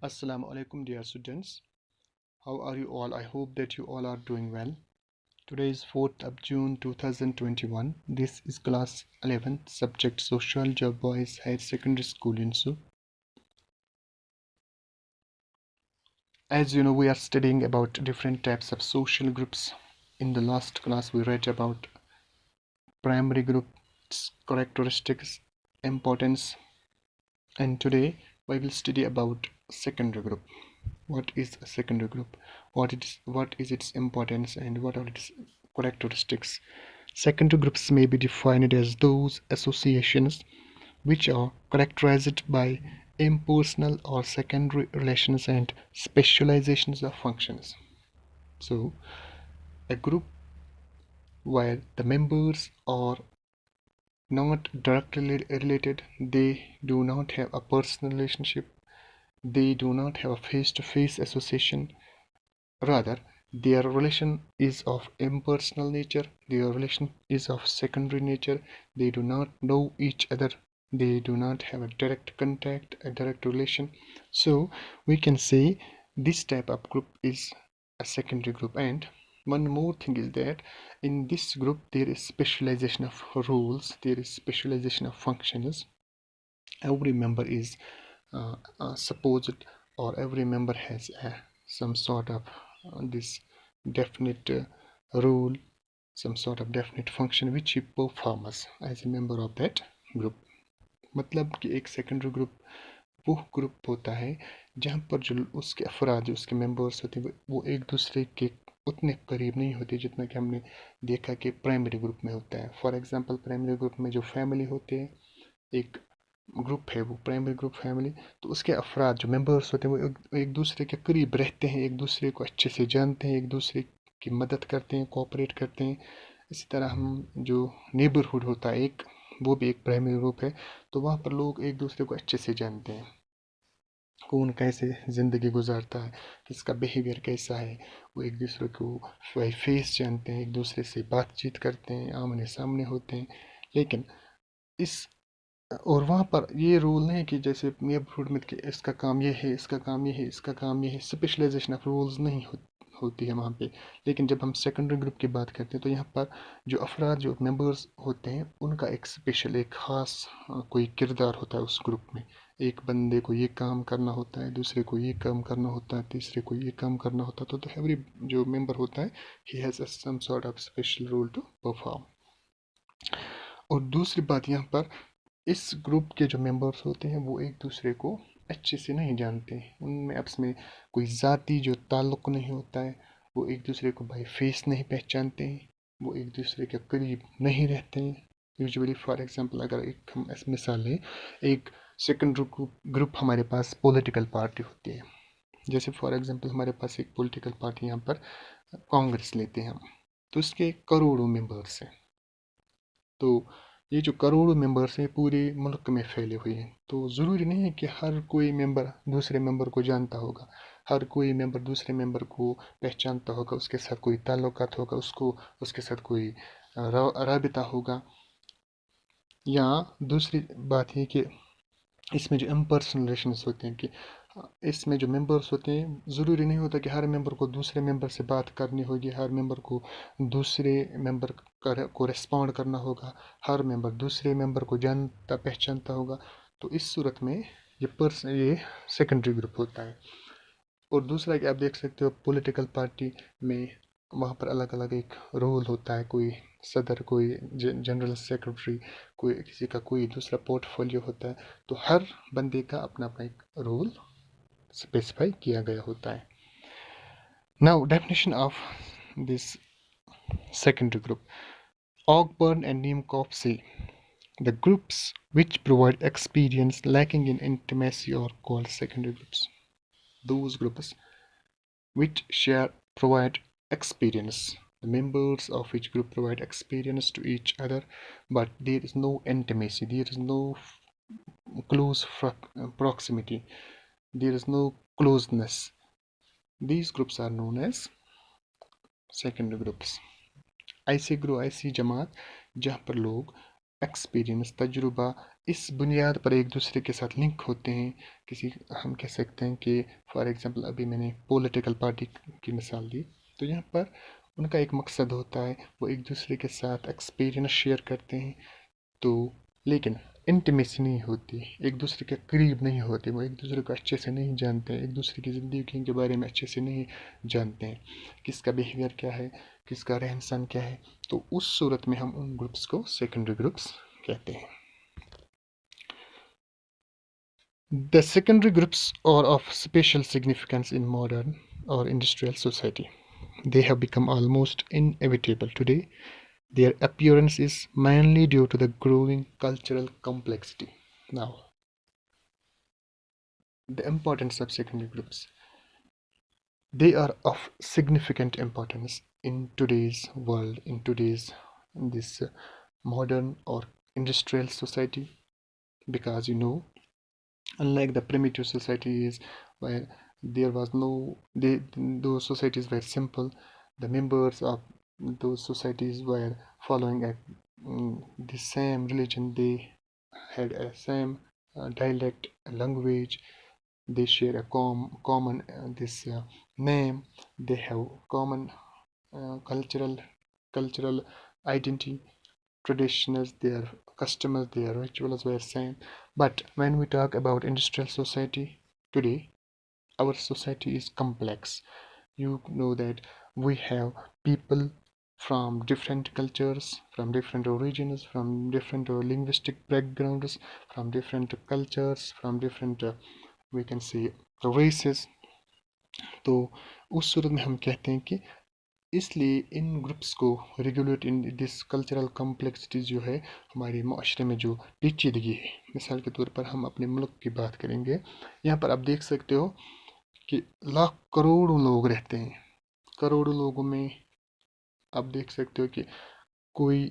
Assalamu alaikum dear students. How are you all? I hope that you all are doing well. Today is 4th of June 2021. This is class 11 subject sociology of boys higher secondary school Unisoo. As you know, we are studying about different types of social groups. In the last class we read about primary groups, characteristics, importance, and today we will study about secondary group. What is a secondary group? What is its importance and what are its characteristics? Secondary groups may be defined as those associations which are characterized by impersonal or secondary relations and specializations of functions. So, a group where the members are not directly related, they do not have a personal relationship, they do not have a face-to-face association. Rather, their relation is of impersonal nature, their relation is of secondary nature, they do not know each other, they do not have a direct contact, a direct relation. So, we can say this type of group is a secondary group. And one more thing is that in this group there is specialization of roles, there is specialization of functions. Every member is supposed, or every member has some sort of this definite role, some sort of definite function which he performs as a member of that group. मतलब कि एक secondary group वो group होता है जहाँ पर जो उसके अफराद जो उसके मेंबर्स होते हैं वो एक दूसरे के उतने करीब नहीं होते जितना कि हमने देखा कि प्राइमरी ग्रुप में होता है. फॉर एग्जांपल प्राइमरी ग्रुप में जो फैमिली होते हैं, एक ग्रुप है वो प्राइमरी ग्रुप फैमिली, तो उसके अफराद जो मेंबर्स होते हैं वो एक दूसरे के करीब रहते हैं, एक दूसरे को अच्छे से जानते हैं, एक दूसरे की मदद करते हैं, कोऑपरेट करते हैं. इसी तरह हम जो नेबरहुड होता है एक, वो भी एक प्राइमरी ग्रुप है. तो वहाँ पर लोग एक दूसरे को अच्छे से जानते हैं, कौन कैसे ज़िंदगी गुजारता है, किसका बिहेवियर कैसा है, वो एक दूसरे को बाई फेस जानते हैं, एक दूसरे से बातचीत करते हैं, आमने सामने होते हैं. लेकिन इस और वहाँ पर ये रूल नहीं कि जैसे नेबरहुड में कि इसका काम ये है, इसका काम ये है, इसका काम ये है, स्पेशलाइजेशन ऑफ रूल्स नहीं होती है वहाँ पे. लेकिन जब हम सेकेंडरी ग्रुप की बात करते हैं तो यहाँ पर जो अफराद जो मेंबर्स होते हैं उनका एक स्पेशल एक ख़ास कोई किरदार होता है उस ग्रुप में. एक बंदे को ये काम करना होता है, दूसरे को ये काम करना होता है, तीसरे को ये काम करना होता है. तो एवरी जो मेंबर होता है he has some sort of special role to perform. और दूसरी बात यहाँ पर, इस ग्रुप के जो मेंबर्स होते हैं वो एक दूसरे को अच्छे से नहीं जानते हैं, उनमें आपस में कोई ज़ाती जो ताल्लुक़ नहीं होता है, वो एक दूसरे को बाय फेस नहीं पहचानते हैं, वो एक दूसरे के करीब नहीं रहते हैं. यूजुअली फॉर एग्जांपल अगर एक हम ऐसी मिसाल लें, एक सेकेंडरी ग्रुप हमारे पास पॉलिटिकल पार्टी होती है. जैसे फॉर एग्जांपल हमारे पास एक पॉलिटिकल पार्टी यहाँ पर कांग्रेस लेते हैं हम, तो उसके करोड़ों मेंबर्स हैं. तो ये जो करोड़ों मेंबर्स हैं पूरे मुल्क में फैले हुए हैं. तो ज़रूरी नहीं है कि हर कोई मेंबर दूसरे मेंबर को जानता होगा, हर कोई मेंबर दूसरे मेंबर को पहचानता होगा, उसके साथ कोई ताल्लुकात होगा, उसको उसके साथ कोई राबिता होगा. या दूसरी बात ये कि इसमें जो इम्पर्सनल रिलेशंस होते हैं कि इसमें जो मेंबर्स होते हैं ज़रूरी नहीं होता कि हर मेंबर को दूसरे मेंबर से बात करनी होगी, हर मेंबर को दूसरे मेंबर को रिस्पॉन्ड करना होगा, हर मेंबर दूसरे मेंबर को जानता पहचानता होगा. तो इस सूरत में ये सेकेंडरी ग्रुप होता है. और दूसरा कि आप देख सकते हो पॉलिटिकल पार्टी में वहाँ पर अलग अलग एक रोल होता है, कोई सदर, कोई जनरल सेक्रेटरी, कोई किसी का कोई दूसरा पोर्टफोलियो होता है. तो हर बंदे का अपना अपना एक रोल स्पेसिफाई किया गया होता है. Now definition of this secondary group. Ogburn and Neumkopf say the groups which provide experience lacking in intimacy are called secondary groups. Those groups which provide experience, the members of each group provide experience to each other, but there is no intimacy, there is no close proximity, there is no closeness. These groups are known as secondary groups. ऐसे group, ऐसी जमात जहाँ पर लोग experience, तजुर्बा, इस बुनियाद पर एक दूसरे के साथ लिंक होते हैं। किसी हम कह सकते हैं कि फॉर एग्जांपल अभी मैंने पॉलिटिकल पार्टी की मिसाल दी, तो यहाँ पर उनका एक मकसद होता है, वो एक दूसरे के साथ एक्सपीरियंस शेयर करते हैं। तो लेकिन इंटीमेसी नहीं होती, एक दूसरे के करीब नहीं होते, वो एक दूसरे को अच्छे से नहीं जानते हैं, एक दूसरे की ज़िंदगी के बारे में अच्छे से नहीं जानते हैं, किसका बिहेवियर क्या है, किसका रहन सहन क्या है। तो उस सूरत में हम उन ग्रुप्स को सेकेंडरी ग्रुप्स कहते हैं। The secondary groups are of special significance in modern or industrial society. They have become almost inevitable today. Their appearance is mainly due to the growing cultural complexity. Now, the importance of secondary groups. They are of significant importance in today's world, in today's this modern or industrial society, because unlike the primitive societies where there was no those societies were simple, the members of those societies were following the same religion, they had a same dialect, language, they share a common this name, they have common cultural identity, traditions, their customers, their rituals were same. But when we talk about industrial society today, our society is complex. You know that we have people from different cultures, from different origins, from different linguistic backgrounds, from different cultures, from different we can say races. तो उस सूरत में हम कहते हैं कि इसलिए इन groups को regulate in this cultural complexities जो है हमारे माशरे में जो पेचीदगी है। मिसाल के तौर पर हम अपने मुल्क की बात करेंगे, यहाँ पर आप देख सकते हो कि लाख करोड़ों लोग रहते हैं। करोड़ों लोगों में आप देख सकते हो कि कोई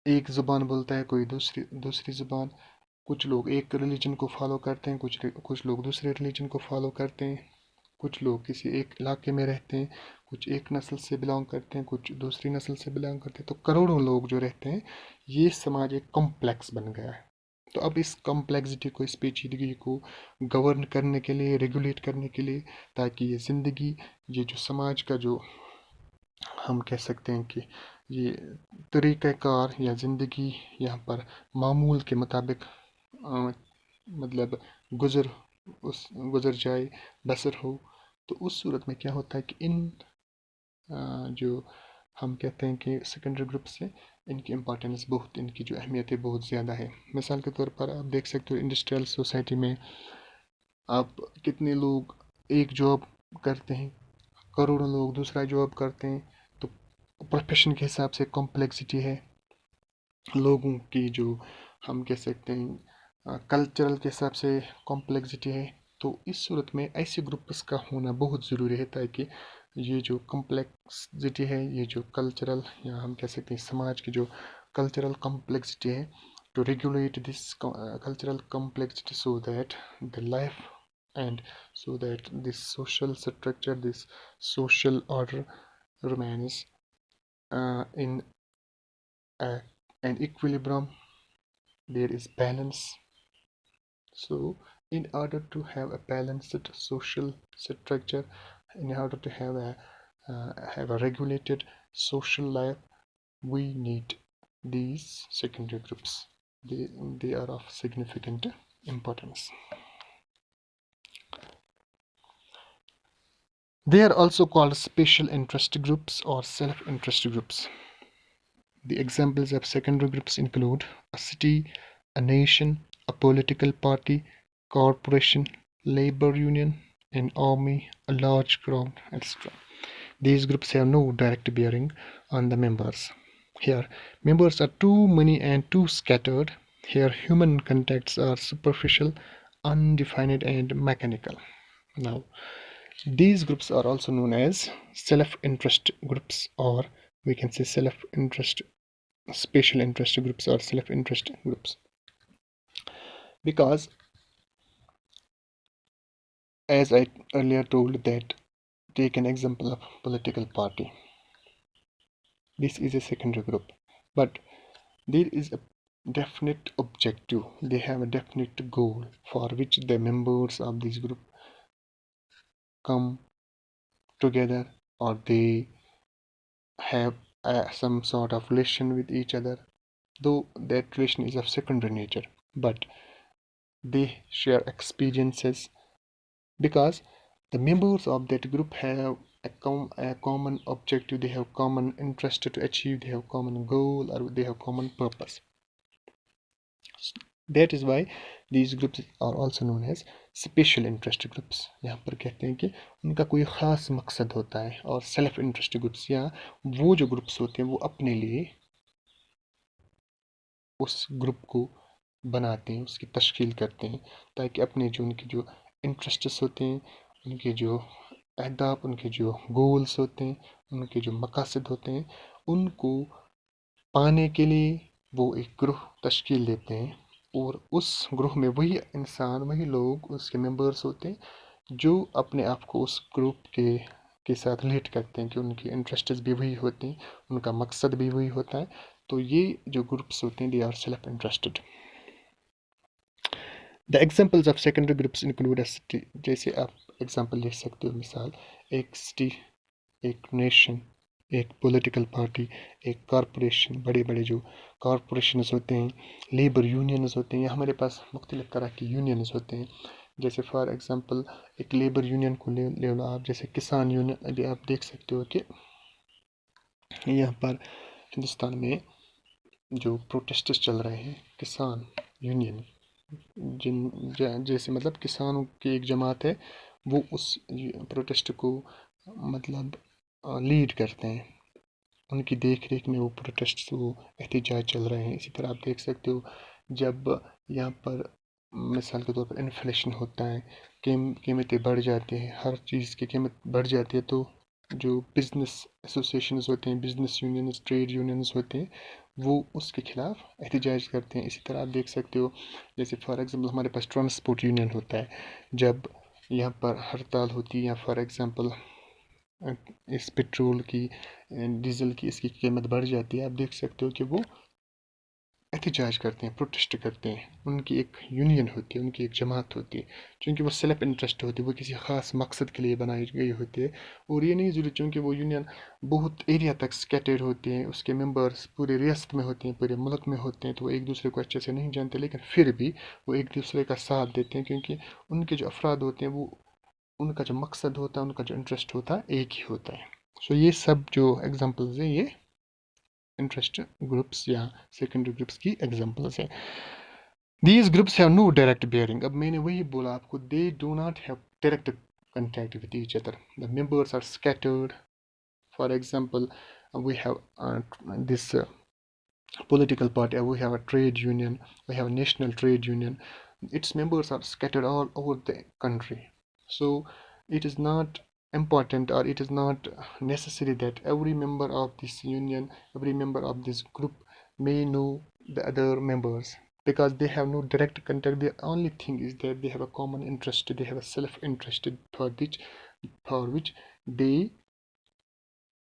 एक ज़ुबान बोलता है, कोई दूसरी दूसरी ज़ुबान, कुछ लोग एक रिलीजन को फॉलो करते हैं, कुछ लोग दूसरे रिलीजन को फॉलो करते हैं, कुछ लोग किसी एक इलाके में रहते हैं, कुछ एक नस्ल से बिलोंग करते हैं, कुछ दूसरी नस्ल से बिलोंग करते हैं। तो करोड़ों लोग जो रहते हैं, ये समाज एक कॉम्प्लेक्स बन गया है। तो अब इस कॉम्प्लेक्सिटी को, इस पेचीदगी को गवर्न करने के लिए, रेगुलेट करने के लिए, ताकि ये ज़िंदगी, ये जो समाज का जो हम कह सकते हैं कि ये तरीक़ाकार या ज़िंदगी यहाँ पर मामूल के मुताबिक मतलब गुज़र गुज़र जाए, बसर हो। तो उस सूरत में क्या होता है कि इन जो हम कहते हैं कि सेकेंडरी ग्रुप से इनकी इम्पोर्टेंस बहुत, इनकी जो अहमियत है बहुत ज़्यादा है। मिसाल के तौर पर आप देख सकते हो इंडस्ट्रियल सोसाइटी में आप कितने लोग एक जॉब करते हैं, करोड़ों लोग दूसरा जॉब करते हैं। तो प्रोफेशन के हिसाब से कॉम्प्लेक्सिटी है, लोगों की जो हम कह सकते हैं कल्चरल के हिसाब से कॉम्प्लेक्सिटी है। तो इस सूरत में ऐसे ग्रुप्स का होना बहुत ज़रूरी है, ताकि ये जो कॉम्प्लेक्सिटी है, ये जो कल्चरल या हम कह सकते हैं समाज की जो कल्चरल कॉम्प्लेक्सिटी है, to regulate this cultural complexity so that the life and so that this social structure, this social order remains in a, an equilibrium, there is balance. So in order to have a balanced social structure, in order to have a regulated social life, we need these secondary groups. They are of significant importance. They are also called special interest groups or self-interest groups. The examples of secondary groups include a city, a nation, a political party, corporation, labor union, an army, a large crowd, etc. These groups have no direct bearing on the members. Here, members are too many and too scattered. Here, human contacts are superficial, undefined, and mechanical. Now, these groups are also known as self-interest groups, or we can say self-interest, special interest groups, or self-interest groups. Because, as I earlier told, that take an example of political party. This is a secondary group, but there is a definite objective. They have a definite goal for which the members of this group come together, or they have some sort of relation with each other, though that relation is of secondary nature, but they share experiences because the members of that group have a common objective, they have common interest to achieve, they have common goal, or they have common purpose. That is why these groups are also known as special interest groups. यहाँ पर कहते हैं कि उनका कोई ख़ास मकसद होता है, और सेल्फ इंटरेस्ट ग्रुप्स या वो जो ग्रुप्स होते हैं वो अपने लिए उस ग्रुप को बनाते हैं, उसकी तश्कील करते हैं, ताकि अपने जो उनके जो इंटरेस्ट्स होते हैं, उनके जो अहदाफ, उनके जो गोल्स होते हैं, उनके जो मकासद होते हैं, उनको पाने के लिए वो एक ग्रुप तश्कील देते हैं। और उस ग्रुप में वही इंसान, वही लोग उसके मेंबर्स होते हैं जो अपने आप को उस ग्रुप के साथ रिलेट करते हैं, कि उनके इंटरेस्ट्स भी वही होते हैं, उनका मकसद भी वही होता है। तो ये जो ग्रुप्स होते हैं, they are self interested. The examples of secondary groups include a city. जैसे आप एग्जाम्पल ले सकते हो, मिसाल एक सिटी, एक नेशन, एक पॉलिटिकल पार्टी, एक कॉरपोरेशन, बड़े बड़े जो कॉरपोरेशंस होते हैं, लेबर यूनियंस होते हैं, हमारे पास मुख्तलिफ तरह के यूनियंस होते हैं। जैसे फॉर एग्जांपल एक लेबर यूनियन को ले लो आप, जैसे किसान यूनियन। अभी आप देख सकते हो कि यहाँ पर हिंदुस्तान में जो प्रोटेस्ट्स चल रहे हैं, किसान यूनियन जैसे मतलब किसानों की एक जमात है, वो उस प्रोटेस्ट को मतलब लीड करते हैं, उनकी देख रेख में वो प्रोटेस्ट, वो एहतजाज चल रहे हैं। इसी तरह आप देख सकते हो जब यहाँ पर मिसाल के तौर पर इन्फ्लेशन होता है, कीमतें बढ़ जाती हैं, हर चीज़ की कीमत बढ़ जाती है, तो जो बिज़नेस एसोसिएशंस होते हैं, बिज़नेस यूनियंस, ट्रेड यूनियंस होते हैं, वो उसके खिलाफ एहतजाज करते हैं। इसी तरह आप देख सकते हो, जैसे फॉर एग्ज़ाम्पल हमारे पास ट्रांसपोर्ट यूनियन होता है, जब यहाँ पर हड़ताल होती है, या फॉर एग्ज़ाम्पल इस पेट्रोल की, डीजल की, इसकी कीमत बढ़ जाती है, आप देख सकते हो कि वो एहतजाज करते हैं, प्रोटेस्ट करते हैं। उनकी एक यूनियन होती है, उनकी एक जमात होती है, चूँकि वो सेल्फ इंटरेस्ट होती है, वो किसी ख़ास मकसद के लिए बनाई गई होती है। और ये नहीं ज़रूरी, चूँकि वो यूनियन बहुत एरिया तक स्कैटर्ड होती हैं, उसके मेंबर्स पूरे रियासत में होते हैं, पूरे मुल्क में होते हैं, तो वो एक दूसरे को अच्छे से नहीं जानते, लेकिन फिर भी वो एक दूसरे का साथ देते हैं, क्योंकि उनके जो अफराद होते हैं, वो उनका जो मकसद होता है, उनका जो इंटरेस्ट होता है, एक ही होता है। सो ये सब जो एग्जांपल्स हैं, ये इंटरेस्ट ग्रुप्स या सेकेंडरी ग्रुप्स की एग्जांपल्स हैं। These groups have no direct bearing. अब मैंने वही बोला आपको, they do not have direct contact with each other. The members are scattered. For example, we have this political party, we have a trade union, we have a national trade union. Its members are scattered all over the country. So it is not important, or it is not necessary that every member of this union, every member of this group may know the other members, because they have no direct contact. The only thing is that they have a common interest, they have a self-interest for which they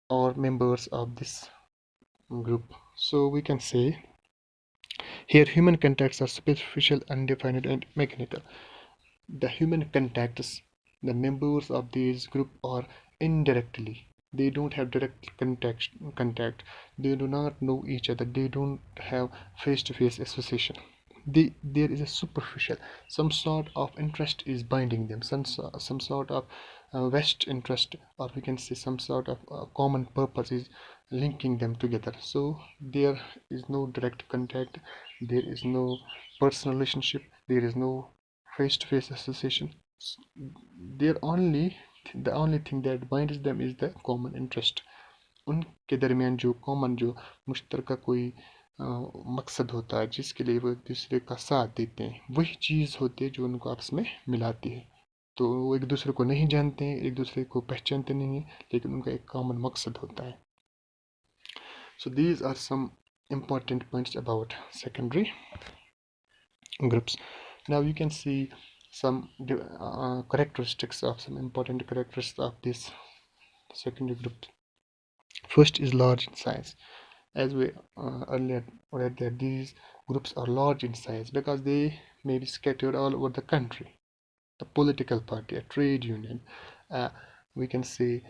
are members of this group. So we can say here human contacts are superficial, undefined, and mechanical. The human contacts, the members of this group are indirectly. They don't have direct contact. They do not know each other. They don't have face-to-face association. There is a superficial, some sort of interest is binding them, some sort of vested interest, or we can say some sort of common purpose is linking them together. So there is no direct contact, there is no personal relationship, there is no face-to-face association. There only the only thing that binds them is the common interest. उनके दरमियान जो common, जो मुश्तरका कोई मकसद होता है, जिसके लिए वो एक दूसरे का साथ देते हैं, वही चीज़ होती है जो उनको आपस में मिलाती है। तो वो एक दूसरे को नहीं जानते हैं, एक दूसरे को पहचानते नहीं हैं, लेकिन उनका एक कॉमन मकसद होता है। So these are some important points about secondary groups. Now you can see some characteristics of some important characteristics of this secondary group. First is large in size. as we earlier read, that these groups are large in size because they may be scattered all over the country. The political party, a trade union, uh, we can say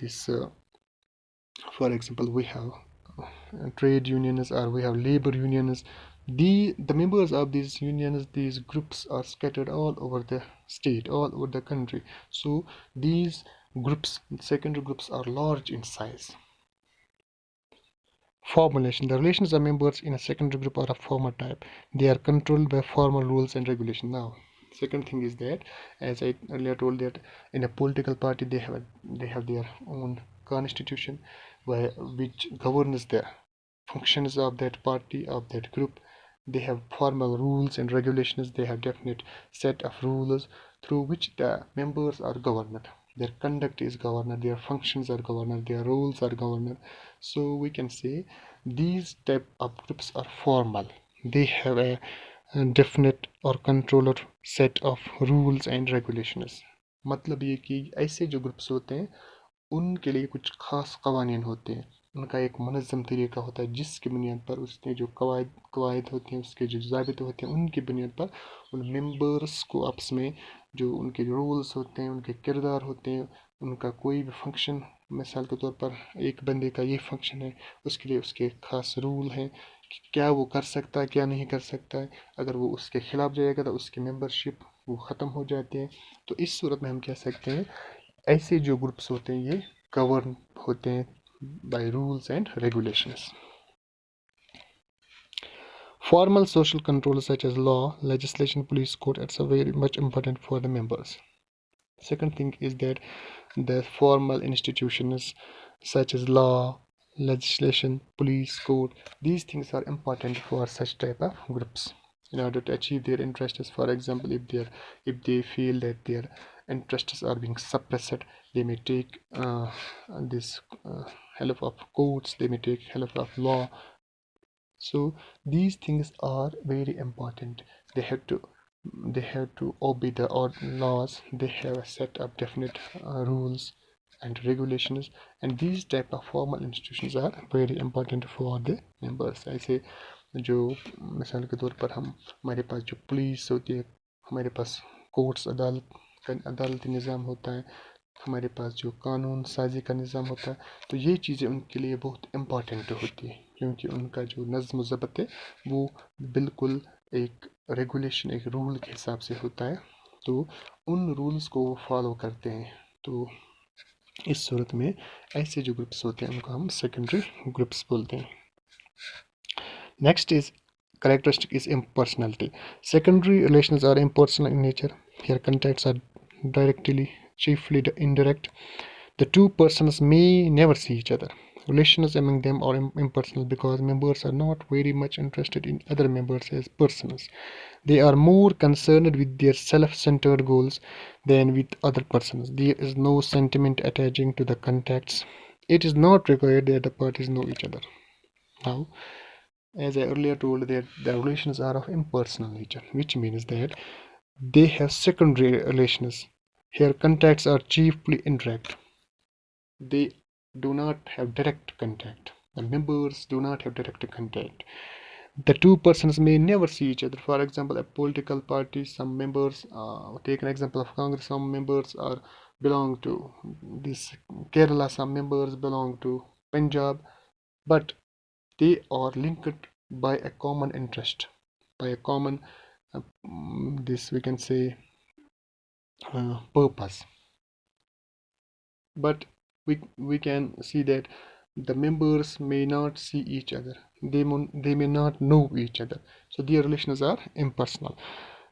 this for example, we have trade unions, or we have labor unions. The members of these unions, these groups, are scattered all over the state, all over the country. So these groups, secondary groups, are large in size. Formulation. The relations of members in a secondary group are of formal type. They are controlled by formal rules and regulations. Now, second thing is that, as I earlier told, that in a political party they have their own constitution, which governs the functions of that party, of that group. They have formal rules and regulations. They have definite set of rules through which the members are governed. Their conduct is governed, their functions are governed, their roles are governed. So we can say these type of groups are formal. They have a definite or controller set of rules and regulations. मतलब ये कि ऐसे जो groups होते हैं उनके लिए कुछ खास कवानीन होते हैं, उनका एक मनज़्ज़म तरीका होता है जिसकी बुनियाद पर उसके जो कवायद होते हैं, उसके जो ज़ाबिते होते हैं, उनकी बुनियाद पर उन मेंबर्स को आपस में जो उनके रूल्स होते हैं, उनके किरदार होते हैं, उनका कोई भी फंक्शन, मिसाल के तौर पर एक बंदे का ये फंक्शन है, उसके लिए उसके खास रूल हैं कि क्या वो कर सकता है, क्या नहीं कर सकता है। अगर वो उसके खिलाफ जाएगा तो उसकी मेंबरशिप वो ख़त्म हो जाती है। तो इस सूरत में हम कह सकते हैं ऐसे जो ग्रुप्स होते हैं ये गवर्न होते हैं by rules and regulations. Formal social controls such as law, legislation, police code, etc. are very much important for the members. Second thing is that the formal institutions such as law, legislation, police code, these things are important for such type of groups in order to achieve their interests. For example, if they feel that their interests are being suppressed, they may take this help of courts, they may take help of law. So these things are very important. They have to obey the laws. They have a set of definite rules and regulations, and these type of formal institutions are very important for the members. ऐसे जो मिसाल के तौर पर हमारे पास जो police होती है, हमारे पास कोर्ट्स अदालती निज़ाम होता है, हमारे पास जो कानून साजी का निज़ाम होता है, तो ये चीज़ें उनके लिए बहुत इम्पॉर्टेंट होती है क्योंकि उनका जो नज़्म व ज़ब्त है वो बिल्कुल एक रेगुलेशन, एक रूल के हिसाब से होता है। तो उन रूल्स को वो फॉलो करते हैं। तो इस सूरत में ऐसे जो ग्रुप्स होते हैं उनको हम सेकेंडरी ग्रुप्स बोलते हैं. Next is characteristic is impersonality. Secondary relations are impersonal in nature. Here contacts are directly, chiefly indirect. The two persons may never see each other. Relations among them are impersonal because members are not very much interested in other members as persons. They are more concerned with their self-centered goals than with other persons. There is no sentiment attaching to the contacts. It is not required that the parties know each other. Now, as I earlier told, that the relations are of impersonal nature, which means that they have secondary relations. Here, contacts are chiefly indirect. They do not have direct contact. The members do not have direct contact. The two persons may never see each other. For example, a political party, some members, take an example of Congress, some members belong to this Kerala, some members belong to Punjab, but they are linked by a common interest, by a common this we can say purpose. But we can see that the members may not see each other. They may not know each other. So their relations are impersonal.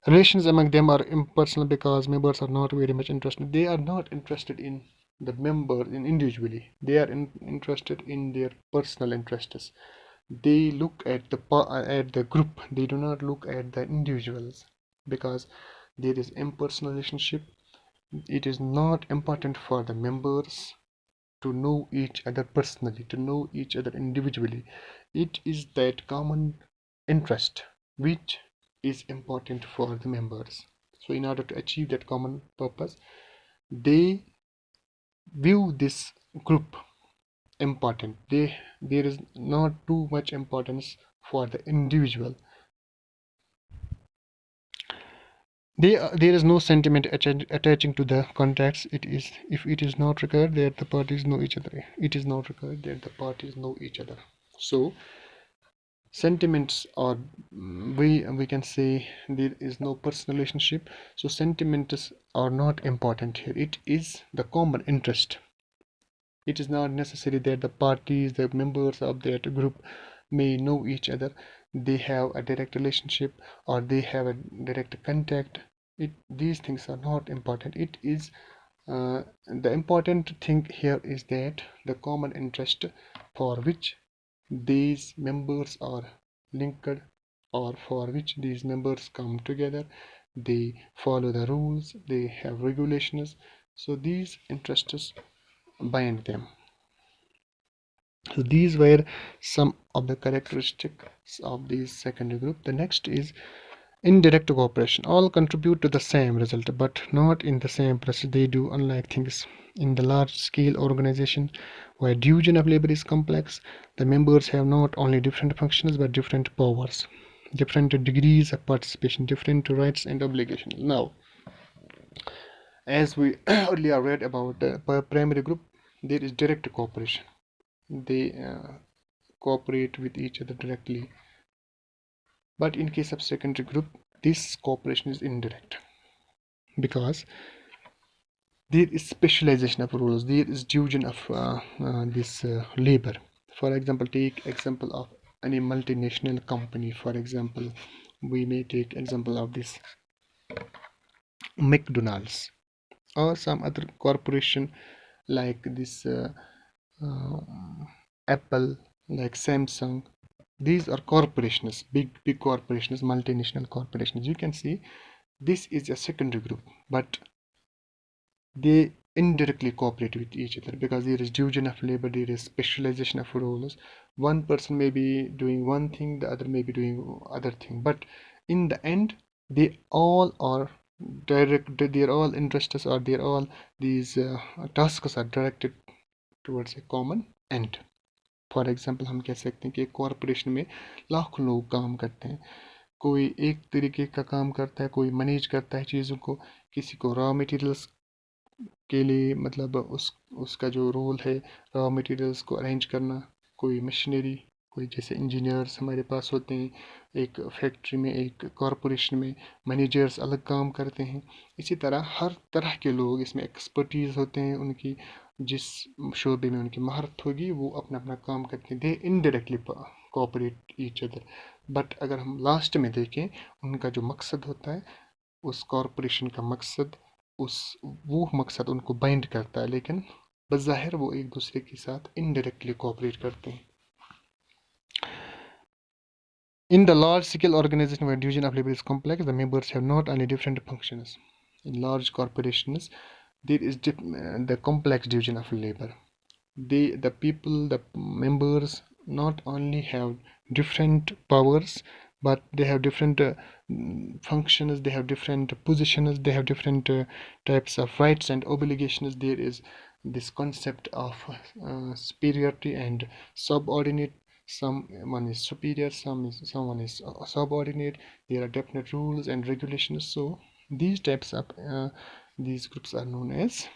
Relations among them are impersonal because members are not very much interested. They are not interested in the member in individually. They are interested in their personal interests. They look at the group. They do not look at the individuals because there is impersonal relationship. It is not important for the members to know each other personally, to know each other individually. It is that common interest which is important for the members. So in order to achieve that common purpose, they view this group important. There is not too much importance for the individual. There is no sentiment attaching to the contracts. It is, if it is not required that the parties know each other. It is not required that the parties know each other. So sentiments are, we can say there is no personal relationship. So sentiments are not important here. It is the common interest. It is not necessary that the parties, the members of that group may know each other. They have a direct relationship or they have a direct contact. These things are not important. It is the important thing here is that the common interest for which these members are linked, or for which these members come together, they follow the rules, they have regulations. So these interests bind them. So these were some of the characteristics of this secondary group. The next is indirect cooperation. All contribute to the same result, but not in the same process. They do unlike things. In the large-scale organization, where division of labor is complex, the members have not only different functions but different powers, different degrees of participation, different rights and obligations. Now, as we earlier read about the primary group, there is direct cooperation. They cooperate with each other directly. But in case of secondary group, this cooperation is indirect, because there is specialization of roles, there is division of this labor. For example, take example of any multinational company. For example, we may take example of this McDonald's or some other corporation like this uh, Apple, like Samsung. These are corporations, big corporations, multinational corporations. You can see this is a secondary group, but they indirectly cooperate with each other because there is division of labor, there is specialization of roles. One person may be doing one thing, the other may be doing other thing, but in the end, they all are their all interests, or their all these tasks are directed towards a common end. For example हम कह सकते हैं कि एक corporation में लाखों लोग काम करते हैं. कोई एक तरीके का काम करता है, कोई मैनेज करता है चीज़ों को, किसी को रॉ मटेरियल्स के लिए मतलब उसका जो रोल है रॉ मटेरियल्स को अरेंज करना, कोई मशीनरी, कोई जैसे इंजीनियर्स हमारे पास होते हैं एक फैक्ट्री में, एक कॉरपोरेशन में मैनेजर्स अलग काम करते हैं. इसी तरह हर तरह के लोग इसमें एक्सपर्टीज़ होते हैं, उनकी जिस शोबे में उनकी महारत होगी वो अपना अपना काम करते हैं. They indirectly cooperate each other. But अगर हम लास्ट में देखें, उनका जो मकसद होता है, उस कॉरपोरेशन का मकसद, उस वो मकसद उनको बाइंड करता है, लेकिन बज़ाहिर वो एक दूसरे के साथ इनडायरेक्टली कोऑपरेट करते हैं. In the large-scale organization where division of labor is complex, the members have not only different functions. In large corporations, there is the complex division of labor. The people, the members, not only have different powers, but they have different functions, they have different positions, they have different types of rights and obligations. There is this concept of superiority and subordinate. Someone is superior, someone is subordinate. There are definite rules and regulations. So these types of these groups are known as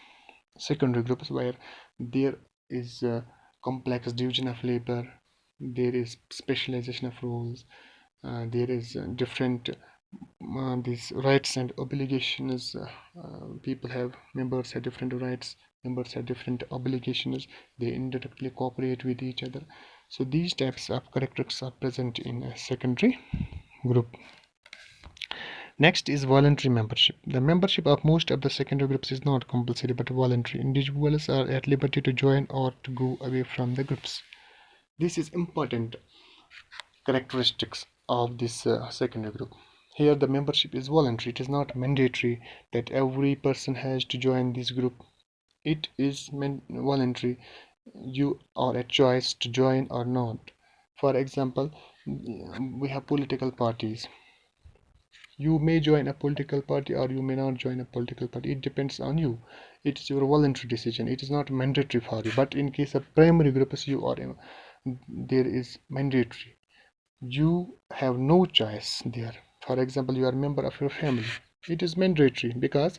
secondary groups, where there is complex division of labor, there is specialization of roles, there is different these rights and obligations. People have, members have different rights, members have different obligations, they indirectly cooperate with each other. So these types of characteristics are present in a secondary group. Next is voluntary membership. The membership of most of the secondary groups is not compulsory but voluntary. Individuals are at liberty to join or to go away from the groups. This is important characteristics of this secondary group. Here the membership is voluntary. It is not mandatory that every person has to join this group. It is voluntary. You are a choice to join or not. For example, we have political parties. You may join a political party or you may not join a political party. It depends on you. It is your voluntary decision. It is not mandatory for you. But in case of primary groups, there is mandatory. You have no choice there. For example, you are a member of your family. It is mandatory because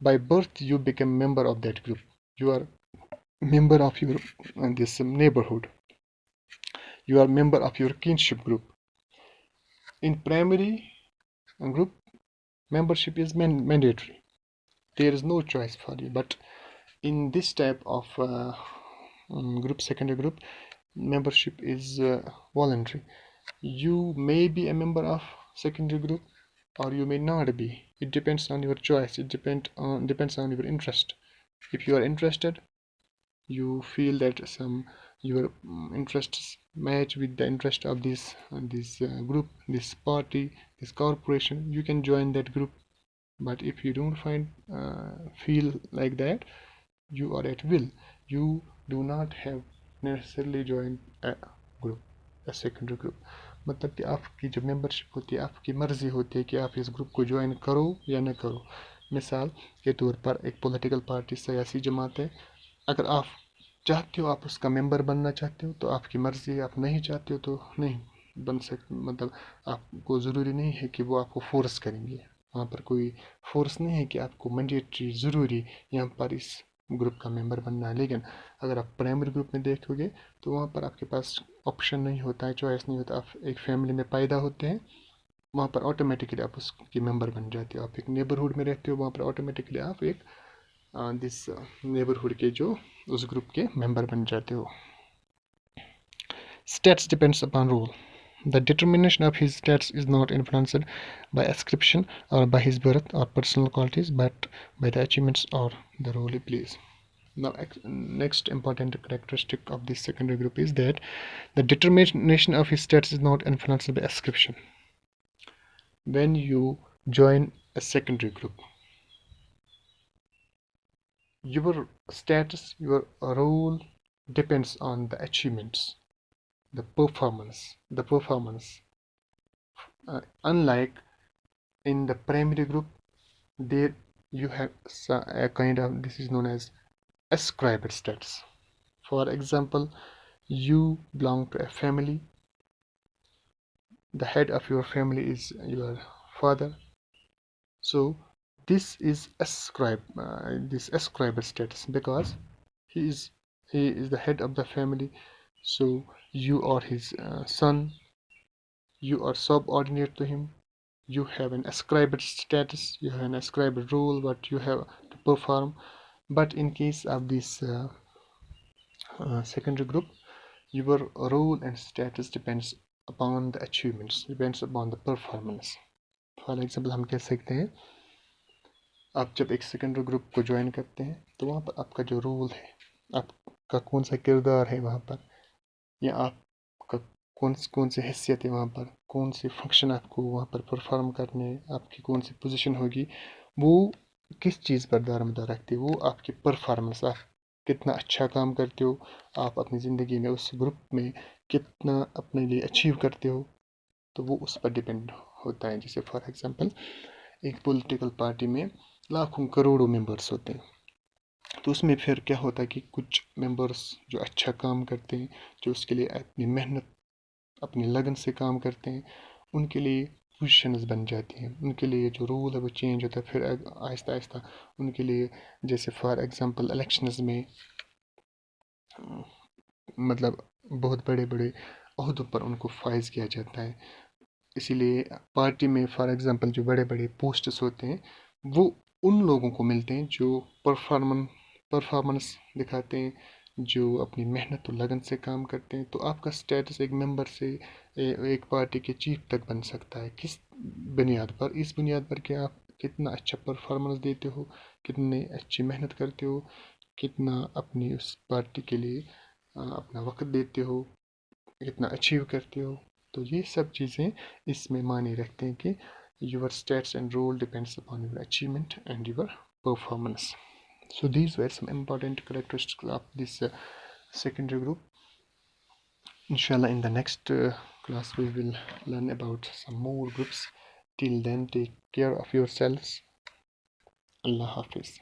by birth you become member of that group. You are member of your this neighborhood. You are member of your kinship group. In primary group, membership is mandatory. There is no choice for you. But in this type of group, secondary group, membership is voluntary. You may be a member of secondary group or you may not be. It depends on your choice. It depends on your interest. If you are interested, you feel that your interests match with the interest of this group, this party, this corporation, you can join that group. But if you don't feel like that, you are at will. You do not have necessarily join a group, a secondary group. मतलब कि आपकी जो membership होती है, आपकी मर्जी होती है कि आप इस ग्रुप को ज्वाइन करो या न करो. मिसाल के तौर पर एक पॉलिटिकल पार्टी सियासी जमात है. अगर आप चाहते हो, आप उसका मेंबर बनना चाहते हो तो आपकी मर्जी है. आप नहीं चाहते हो तो नहीं बन सकते. मतलब आपको ज़रूरी नहीं है कि वो आपको फोर्स करेंगे. वहाँ पर कोई फोर्स नहीं है कि आपको मैंडेटरी ज़रूरी यहाँ पर इस ग्रुप का मेंबर बनना है. लेकिन अगर आप प्राइमरी ग्रुप में देखोगे तो वहाँ पर आपके पास ऑप्शन नहीं होता है, चॉइस नहीं होता. आप एक फैमिली में पैदा होते हैं, वहाँ पर ऑटोमेटिकली आप उसके मेंबर बन जाते हो. आप एक नेबरहुड में रहते हो, वहाँ पर ऑटोमेटिकली आप एक दिस नेबरहुड के जो उस ग्रुप के मेंबर बन जाते हो. Status depends upon rule. The determination of his status is not influenced by ascription or by his birth or personal qualities, but by the achievements or the role he plays. Now, next important characteristic of this secondary group is that the determination of his status is not influenced by ascription. When you join a secondary group, your status, your role depends on the achievements, the performance. Unlike in the primary group, there you have a kind of, this is known as ascribed status. For example, you belong to a family. The head of your family is your father. So this is this ascribed status because he is the head of the family. So you are his son. You are subordinate to him. You have an ascribed status. You have an ascribed role what you have to perform. But in case of this secondary group, your role and status depends upon the achievements, depends upon the performance. For example हम कह सकते हैं, आप जब एक secondary group को join करते हैं तो वहाँ पर आपका जो रोल है, आपका कौन सा किरदार है वहाँ पर, या आपका कौन सी हैसियत है वहाँ पर, कौन से फंक्शन आपको वहाँ पर परफॉर्म करने, आपकी कौन सी पोजीशन होगी, वो किस चीज़ पर दारोमदार रखती है, वो आपकी परफॉर्मेंस, आप कितना अच्छा काम करते हो, आप अपनी ज़िंदगी में उस ग्रुप में कितना अपने लिए अचीव करते हो, तो वो उस पर डिपेंड होता है. जैसे फॉर एग्जांपल एक पॉलिटिकल पार्टी में लाखों करोड़ों मेंबर्स होते हैं, तो उसमें फिर क्या होता है कि कुछ मेंबर्स जो अच्छा काम करते हैं, जो उसके लिए अपनी मेहनत अपनी लगन से काम करते हैं, उनके लिए पोजीशंस बन जाती हैं, उनके लिए जो रूल है वो चेंज होता है. फिर आहिस्ता आहिस्ता उनके लिए, जैसे फॉर एग्जांपल इलेक्शंस में मतलब बहुत बड़े बड़े ओहदों पर उनको फाइज किया जाता है. इसीलिए पार्टी में फॉर एग्जांपल जो बड़े बड़े पोस्ट्स होते हैं वो उन लोगों को मिलते हैं जो परफॉर्मेंस दिखाते हैं, जो अपनी मेहनत और लगन से काम करते हैं. तो आपका स्टेटस एक मेंबर से एक पार्टी के चीफ तक बन सकता है. किस बुनियाद पर? इस बुनियाद पर कि आप कितना अच्छा परफॉर्मेंस देते हो, कितनी अच्छी मेहनत करते हो, कितना अपनी उस पार्टी के लिए अपना वक्त देते हो, कितना अचीव करते हो. तो ये सब चीज़ें इसमें मायने रखते हैं कि your stats and role depends upon your achievement and your performance. So these were some important characteristics of this secondary group. Inshallah, in the next class we will learn about some more groups Till then, take care of yourselves. Allah Hafiz.